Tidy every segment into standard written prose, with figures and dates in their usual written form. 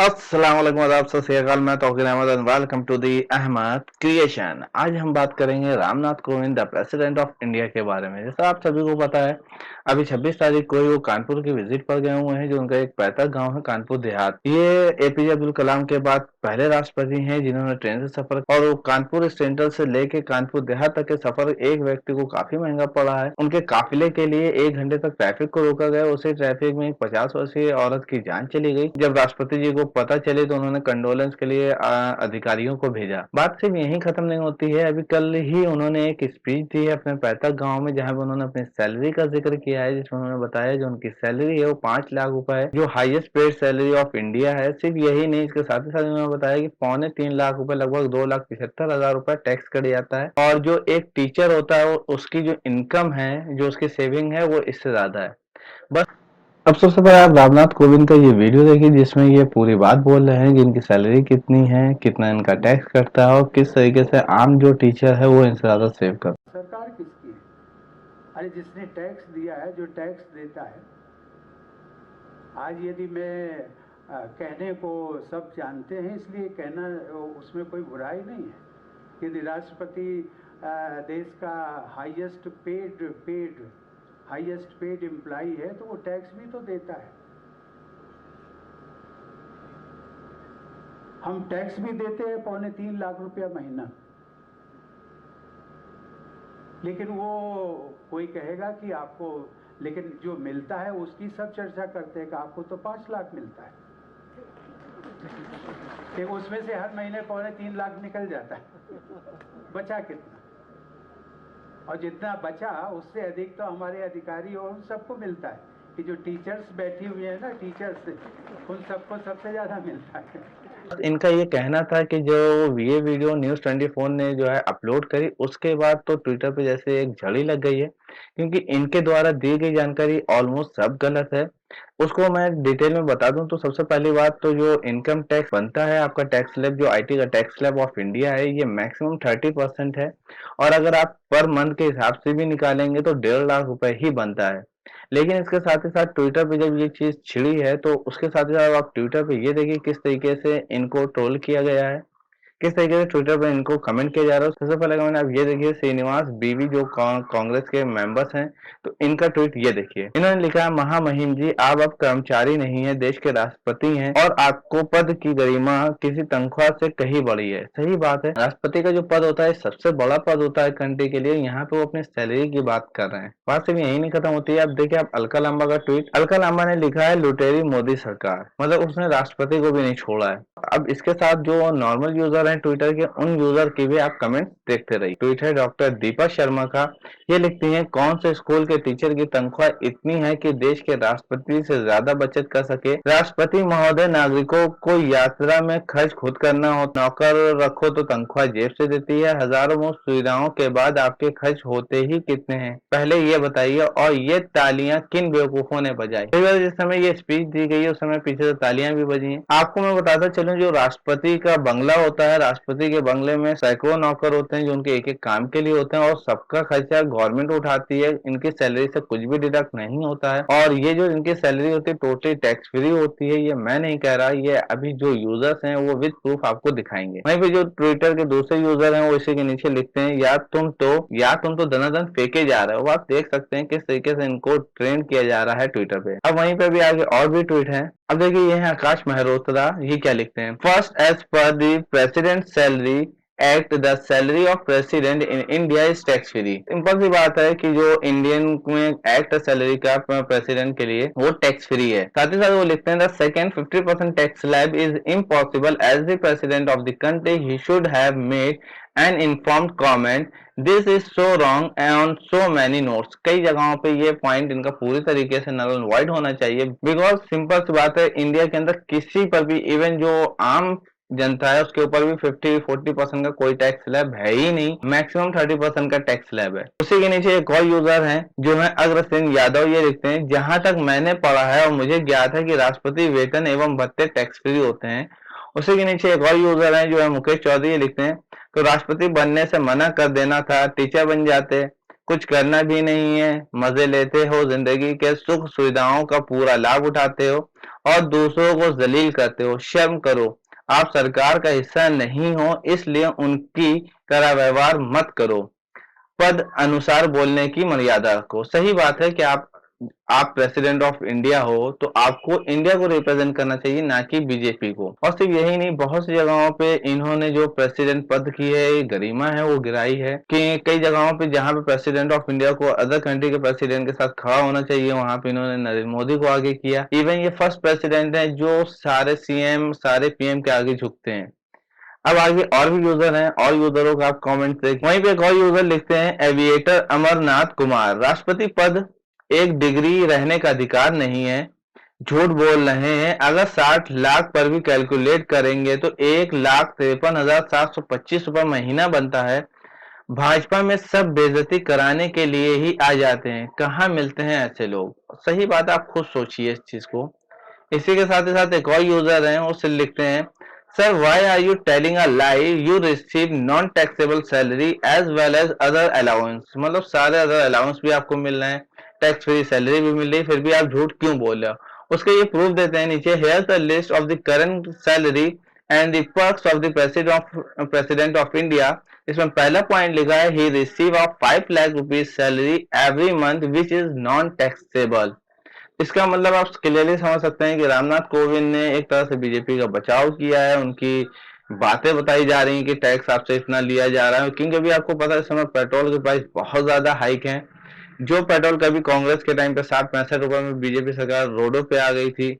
अस्सलाम वालेकुम, आदाब, सत श्री अकाल। मैं Tauqeer Ahmad and welcome to the Ahmad creation. आज हम बात करेंगे Ramnath Kovind the president of India के बारे में। जैसा आप सभी को पता है, अभी 26 तारीख को ही वो कानपुर की विजिट पर गए हुए हैं, जो उनका एक पैतृक गांव है कानपुर देहात। ये एपीजे अब्दुल कलाम के बाद पहले राष्ट्रपति हैं जिन्होंने ट्रेन से सफर, और वो कानपुर सेंट्रल से लेके कानपुर देहात तक के सफर एक व्यक्ति को काफी महंगा पड़ा है। उनके काफिले के लिए 1 घंटे तक ट्रैफिक को रोका गया। उसी ट्रैफिक में एक 50 वर्षीय औरत की जान चली गई। जब राष्ट्रपति जी को पता चले तो उन्होंने कंडोलेंस के लिए अधिकारियों को भेजा। बात सिर्फ यहीं खत्म नहीं होती है। अभी कल ही उन्होंने एक स्पीच दी है अपने पैतृक गांव में, जहां पर उन्होंने अपनी सैलरी का जिक्र किया है, जिसमें उन्होंने बताया जो उनकी सैलरी है वो 5 लाख रुपए है, जो highest paid salary of India है। सिर्फ यही नहीं, इसके साथ ही साथ उन्होंने बताया कि 2.75 लाख रुपए, लगभग 2,75,000 रुपए टैक्स कट जाता है, और जो एक टीचर होता है उसकी जो इनकम है, जो उसकी सेविंग है, वो इससे ज्यादा है। बस अब सबसे पहले आप रामनाथ कोविंद का ये वीडियो देखिए, जिसमें ये पूरी बात बोल रहे हैं कि इनकी सैलरी कितनी है, कितना इनका टैक्स कटता है, और किस तरीके से आम जो टीचर है वो इनसे ज्यादा सेव करता है। सरकार किसकी है? अरे जिसने टैक्स दिया है, जो टैक्स देता है। आज यदि मैं कहने को सब जानते हैं, इसलिए कहना उसमें कोई बुराई नहीं है। यदि राष्ट्रपति देश का हाईएस्ट पेड एम्प्लॉई है तो वो टैक्स भी तो देता है। हम टैक्स भी देते हैं 3.25 लाख रुपया महीना, लेकिन वो कोई कहेगा कि आपको, लेकिन जो मिलता है उसकी सब चर्चा करते हैं कि आपको तो 5 लाख मिलता है, कि उसमें से हर महीने 2.25 लाख निकल जाता है। बचा कितना? और जितना बचा उससे अधिक तो हमारे अधिकारी और उन सबको मिलता है, कि जो टीचर्स बैठी हुई है ना, टीचर्स, उन सबको सबसे ज्यादा मिलता है। इनका ये कहना था कि जो ये वीडियो न्यूज़ 24 ने जो है अपलोड करी, उसके बाद तो ट्विटर पे जैसे एक झड़ी लग गई है, क्योंकि इनके द्वारा दी गई जानकारी ऑलमोस्ट सब गलत है। उसको मैं डिटेल में बता दूं तो सबसे पहली बात तो जो इनकम टैक्स बनता है, आपका टैक्स स्लैब, जो आईटी का टैक्स स्लैब ऑफ इंडिया है, ये मैक्सिमम 30% है, और अगर आप पर मंथ के हिसाब से भी निकालेंगे तो 1.5 लाख रुपए ही बनता है। लेकिन इसके साथ ही साथ ट्विटर पे जब ये चीज छिड़ी है, तो उसके साथ ही साथ आप ट्विटर पे ये देखिए किस तरीके से इनको ट्रोल किया गया है, किस तरीके से ट्विटर पे इनको कमेंट किया जा रहा है। सबसे पहले कमेंट आप ये देखिए, श्रीनिवास बीवी जो कांग्रेस के मेंबर्स हैं, तो इनका ट्वीट ये देखिए। इन्होंने लिखा है, महामहिम जी, आप अब कर्मचारी नहीं है, देश के राष्ट्रपति हैं, और आपको पद की गरिमा किसी तनख्वाह से कहीं बड़ी है। सही बात है, राष्ट्रपति का जो पद होता है सबसे बड़ा पद होता है कंट्री के लिए। यहाँ पे वो अपनी सैलरी की बात कर रहे हैं। बात सिर्फ यही नहीं खत्म होती है। आप देखिए, आप अलका लांबा का ट्वीट, अलका लांबा ने लिखा है, लुटेरी मोदी सरकार, मतलब उसने राष्ट्रपति को भी नहीं छोड़ा है। अब इसके साथ जो नॉर्मल यूजर हैं ट्विटर के, उन यूजर की भी आप कमेंट देखते रहिए। ट्वीट है डॉक्टर दीपा शर्मा का, ये लिखती हैं, कौन से स्कूल के टीचर की तनख्वाह इतनी है कि देश के राष्ट्रपति से ज्यादा बचत कर सके? राष्ट्रपति महोदय, नागरिकों को यात्रा में खर्च खुद करना हो, नौकर रखो तो तनख्वाह जेब से देती है। हजारों मुफ्त सुविधाओं के बाद आपके खर्च होते ही कितने हैं, पहले ये बताइए। और ये तालियां किन बेवकूफों ने बजाई? जिस समय ये स्पीच दी गई है उस समय पीछे से तालियां भी बजी हैं। आपको मैं बताता चलूं, जो राष्ट्रपति का बंगला होता है, राष्ट्रपति के बंगले में सैकड़ों नौकर होते हैं जो उनके एक एक काम के लिए होते हैं, और सबका खर्चा गवर्नमेंट उठाती है। इनकी सैलरी से कुछ भी डिडक्ट नहीं होता है, और ये जो इनकी सैलरी होती है टोटली टैक्स फ्री होती है। ये मैं नहीं कह रहा, ये अभी जो यूजर्स हैं वो विद प्रूफ आपको दिखाएंगे। वहीं पे जो ट्विटर के दूसरे यूजर हैं वो इसी के नीचे लिखते हैं, या तुम तो दनादन फेंके जा रहे हो। आप देख सकते हैं किस तरीके से इनको ट्रेंड किया जा रहा है ट्विटर पे। अब वहीं पे भी आगे और भी ट्वीट है। अब देखिए, ये है आकाश मेहरोत्रा, ये क्या लिखते हैं, first as per the president salary act, the salary of president in India is tax free. Simple सी बात है कि जो इंडियन में एक्ट सैलरी का प्रेसिडेंट के लिए, वो टैक्स फ्री है। साथ ही साथ वो लिखते हैं, the second 50% tax slab is impossible, as the president of the country he should have made an informed comment, this is so wrong on so many notes. कई जगहों पे ये पॉइंट इनका पूरी तरीके से नल एंड वाइड होना चाहिए, बिकॉज सिंपल सी बात है, इंडिया के अंदर किसी पर भी, इवन जो आम जनता है उसके ऊपर भी 50-40% का कोई टैक्स स्लैब है ही नहीं, मैक्सिमम 30% का टैक्स स्लैब है। उसी के नीचे एक और यूजर है जो है अग्रसेन यादव, ये लिखते हैं, जहां तक मैंने पढ़ा है और मुझे ज्ञात है कि राष्ट्रपति वेतन एवं भत्ते टैक्स फ्री होते हैं। उसी के नीचे एक और यूजर है जो है मुकेश चौधरी, लिखते हैं, तो राष्ट्रपति बनने से मना कर देना था, टीचर बन जाते, कुछ करना भी नहीं है, मजे लेते हो, जिंदगी के सुख सुविधाओं का पूरा लाभ उठाते हो, और दूसरों को जलील करते हो, शर्म करो। आप सरकार का हिस्सा नहीं हो, इसलिए उनकी तरह व्यवहार मत करो। पद अनुसार बोलने की मर्यादा रखो। सही बात है कि आप प्रेसिडेंट ऑफ इंडिया हो तो आपको इंडिया को रिप्रेजेंट करना चाहिए, ना कि बीजेपी को। और सिर्फ यही नहीं, बहुत सी जगहों पे इन्होंने जो प्रेसिडेंट पद की है गरिमा है वो गिराई है कि कई जगहों पे जहां पे प्रेसिडेंट ऑफ इंडिया को अदर कंट्री के प्रेसिडेंट के साथ खड़ा होना चाहिए, वहां पे इन्होंने नरेंद्र मोदी को आगे किया। इवन ये फर्स्ट प्रेसिडेंट है जो सारे सीएम सारे पीएम के आगे झुकते हैं। अब आगे और भी यूजर हैं, और यूजरों का आप कमेंट देख। वहीं पे एक और यूजर लिखते हैं, एविएटर अमरनाथ कुमार, राष्ट्रपति पद एक डिग्री रहने का अधिकार नहीं है, झूठ बोल रहे हैं। अगर 60 लाख पर भी कैलकुलेट करेंगे तो 1,53,725 रुपए महीना बनता है। भाजपा में सब बेइज्जती कराने के लिए ही आ जाते हैं, कहाँ मिलते हैं ऐसे लोग। सही बात है, आप खुद सोचिए इस चीज को। इसी के साथ ही साथ एक और यूजर हैं, उससे लिखते हैं, sir why are you telling a lie, you receive non taxable salary as well as other allowance. मतलब सारे अदर अलाउंस भी आपको मिल रहे हैं, टैक्स फ्री सैलरी भी मिल रही है, फिर भी आप झूठ क्यों बोल रहे हो। उसके ये प्रूफ देते हैं नीचे, here the list of the current salary and the perks of the president of India. इसमें पहला पॉइंट लिखा है, he receive of 5 lakh rupees salary every month which is non taxable. इसका मतलब आप क्लियरली समझ सकते हैं कि रामनाथ कोविंद ने एक तरह से बीजेपी का बचाव किया है। उनकी बातें बताई जा रही हैं कि टैक्स आपसे इतना लिया जा रहा है, क्योंकि अभी आपको पता है इस समय पेट्रोल के प्राइस बहुत ज्यादा हाइक हैं। जो पेट्रोल कभी कांग्रेस के टाइम पे 60-65 रुपए में बीजेपी सरकार रोडों पे आ गई थी,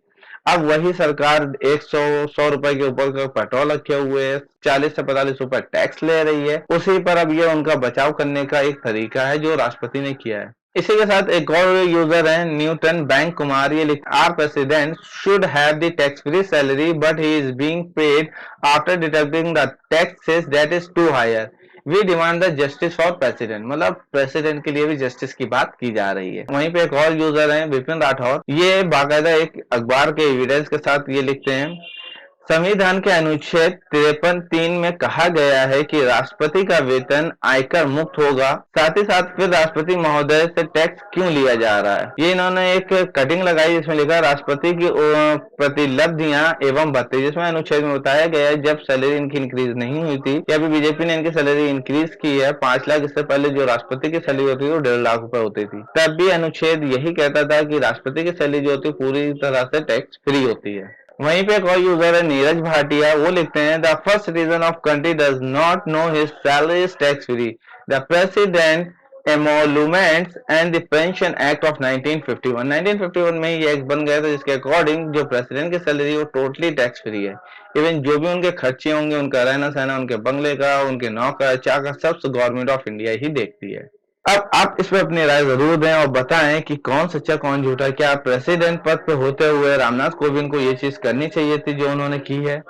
अब वही सरकार 100 रुपए के ऊपर का पेट्रोल रखे हुए है, 40 से 45 रुपए टैक्स ले रही है। उसी पर अब ये उनका बचाव करने का एक तरीका है जो राष्ट्रपति ने किया है। इसी के साथ एक और यूजर है, न्यूटन बैंक कुमार, ये लिख, our president should have the tax free salary but he is being paid after deducting the taxes that is too higher, we demand the justice for president. मतलब प्रेसिडेंट के लिए भी justice की बात की जा रही है। वहीं पे एक और यूजर है, विपिन राठौर, ये बाकायदा एक अखबार के एविडेंस के साथ ये लिखते हैं, संविधान के अनुच्छेद 53(3) में कहा गया है कि राष्ट्रपति का वेतन आयकर मुक्त होगा। साथ ही साथ फिर राष्ट्रपति महोदय से टैक्स क्यों लिया जा रहा है। ये इन्होंने एक कटिंग लगाई जिसमें लिखा राष्ट्रपति की प्रतिलब्धियां एवं भत्ते, जिसमें अनुच्छेद में बताया गया है जब सैलरी इनकी इंक्रीज नहीं हुई थी, या अभी बीजेपी ने इनकी सैलरी इंक्रीज की है 5 लाख। इससे पहले जो राष्ट्रपति की सैलरी होती थी वो 1.5 लाख रुपए होती थी, तब भी अनुच्छेद यही कहता था कि राष्ट्रपति की सैलरी जो होती है पूरी तरह से टैक्स फ्री होती है। वहीं पे एक और यूजर है, नीरज भाटिया, वो लिखते हैं, the first citizen of country does not know his salary is tax free, the president emoluments and the pension act of 1951। 1951 में ये एक्ट बन गया था जिसके अकॉर्डिंग जो प्रेसिडेंट की सैलरी वो टोटली टैक्स फ्री है। इवन जो भी उनके खर्चे होंगे, उनका रहना सहना, उनके बंगले का, उनके नौकर चाकर, सब गवर्नमेंट ऑफ इंडिया ही देखती है। अब आप इस पर अपनी राय जरूर दें और बताएं कि कौन सच्चा कौन झूठा। क्या प्रेसिडेंट पद पे होते हुए रामनाथ कोविंद को ये चीज करनी चाहिए थी जो उन्होंने की है।